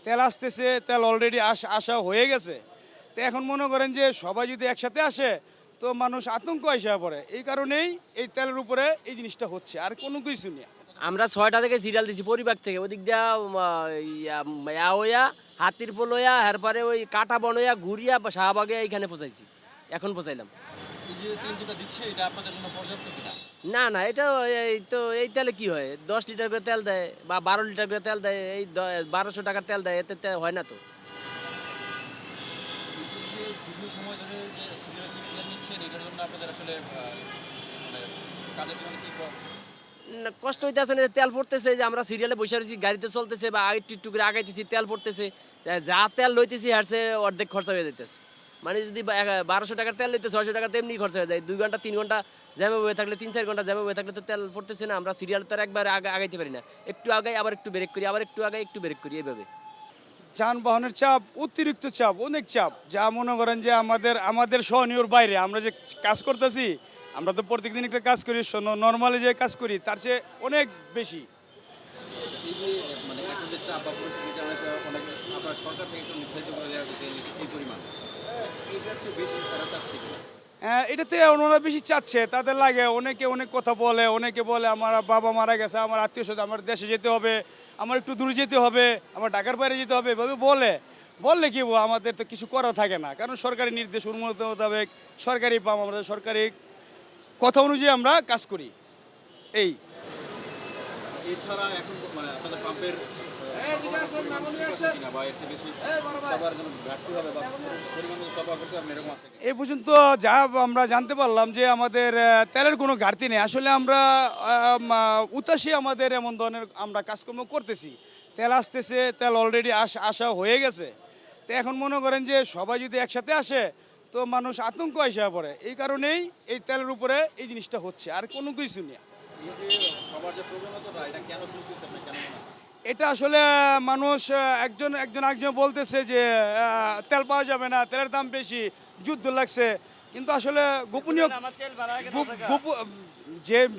তেল আসতেছে, তেল অলরেডি আসা হয়ে গেছে। তো এখন মনে করেন যে সবাই যদি একসাথে আসে তো মানুষ আতঙ্ক এসে পড়ে, এই কারণেই এই তেলের উপরে এই জিনিসটা হচ্ছে, আর কোনো কিছু নেই। আমরা ৬টা থেকে সিরিয়াল দিছি পরিবার থেকে ওদিক দিয়া ইয়া হইয়া হাতির পোল হইয়া এরপরে ওই কাটা বন হইয়া ঘুরিয়া শাহবাগে এইখানে পৌঁছাইছি, এখন পৌঁছাইলাম। এই যে তেল যেটা দিচ্ছে এটা আপনাদের জন্য পর্যাপ্ত কিনা? না না, এটা এই তেলে কি হয়, 10 লিটার করে তেল দেয় বা 12 লিটার করে তেল দেয়, এই 1200 টাকার তেল দেয়, এতে হয় না তো। এই যে দীর্ঘ সময় ধরে যে সিরিয়াল থেকে তেল নিচ্ছেন এটার জন্য আপনাদের আসলে মানে কাজের জন্য কি না, কষ্ট হইতেছে না, তেল পড়তেছে, যে আমরা সিরিয়ালে বসে রয়েছি, গাড়িতে চলতেছে বা একটু করে আগাইতেছি, তেল পড়তেছে, যা তেল লইতেছি হারছে অর্ধেক খরচা হয়ে যাইতেছে। মানে যদি 1200 টাকার তেল লইতে 600 টাকা তেমনি খরচা হয়ে যায়। 2 ঘন্টা 3 ঘন্টা জ্যামে বয়ে থাকলে, 3-4 ঘন্টা জ্যামে বয়ে থাকলে তো তেল পড়তেছে না। আমরা সিরিয়াল তো আর একবার আগাইতে পারি না, একটু আগাই আবার একটু ব্রেক করি, আবার একটু আগাই একটু ব্রেক করি, এইভাবে। যানবাহনের চাপ, অতিরিক্ত চাপ, অনেক চাপ, যা মনে করেন যে আমাদের সহনীয়র বাইরে। আমরা যে কাজ করতেছি, আমরা তো প্রত্যেকদিন একটা কাজ করি, নর্মালি যে কাজ করি তার চেয়ে অনেক বেশি। এই যে মানে এখন যে চাপ বা পরিস্থিতিটা অনেক আপনার সরকার থেকে তো নির্ধারিত করে দেওয়া হয়েছে এই পরিমাণ, এটার চেয়ে বেশি তারা চাচ্ছে কিনা? এটাতে ওনারা বেশি চাচ্ছে, তাদের লাগে, অনেকে অনেক কথা বলে, অনেকে বলে আমার বাবা মারা গেছে, আমার আত্মীয় স্বজন, আমার দেশে যেতে হবে, আমার একটু দূরে যেতে হবে, আমার ঢাকার বাইরে যেতে হবে, এভাবে বললে কি বলবো, আমাদের তো কিছু করা থাকে না, কারণ সরকারি নির্দেশ মোতাবেক সরকারি পাম, আমরা সরকারি কথা অনুযায়ী আমরা কাজ করি। এই এছাড়া এখন মানে আপনাদের পাম্পের কিনা বা এর চেয়ে বেশি সবার জন্য ঘাটতি হবে বা পরিমাণ মতো সরবরাহ করতে হবে এরকম আছে কিনা? এই পর্যন্ত যা আমরা জানতে পারলাম যে আমাদের তেলের কোনো ঘাটতি নেই। আসলে আমরা উতাসী আমাদের এমন ধরনের আমরা কাজকর্ম করতেছি, তেল আসতেছে, তেল অলরেডি আসা হয়ে গেছে। তো এখন মনে করেন যে সবাই যদি একসাথে আসে তো মানুষ আতঙ্ক এসে পড়ে, এই কারণেই এই তেলের উপরে এই জিনিসটা হচ্ছে, আর কোনো কিছু নেই। এই যে সবার যে প্রবণতাটা এটা কেন শুরু করছে আপনার কেন মনে হয়? এটা আসলে মানুষ একজন বলতেছে যে তেল পাওয়া যাবে না, তেলের দাম বেশি, যুদ্ধ লাগছে, কিন্তু আসলে গোপনীয় গোপ-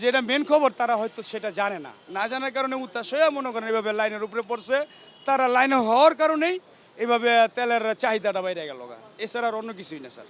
যেটা মেন খবর তারা হয়তো সেটা জানে না, না জানার কারণে উত্তাস হয়ে মনে করেন এইভাবে লাইনের উপরে পড়ছে, তারা লাইনে হওয়ার কারণেই এইভাবে তেলের চাহিদাটা বাইরে গেল, এছাড়া আর অন্য কিছুই না স্যার।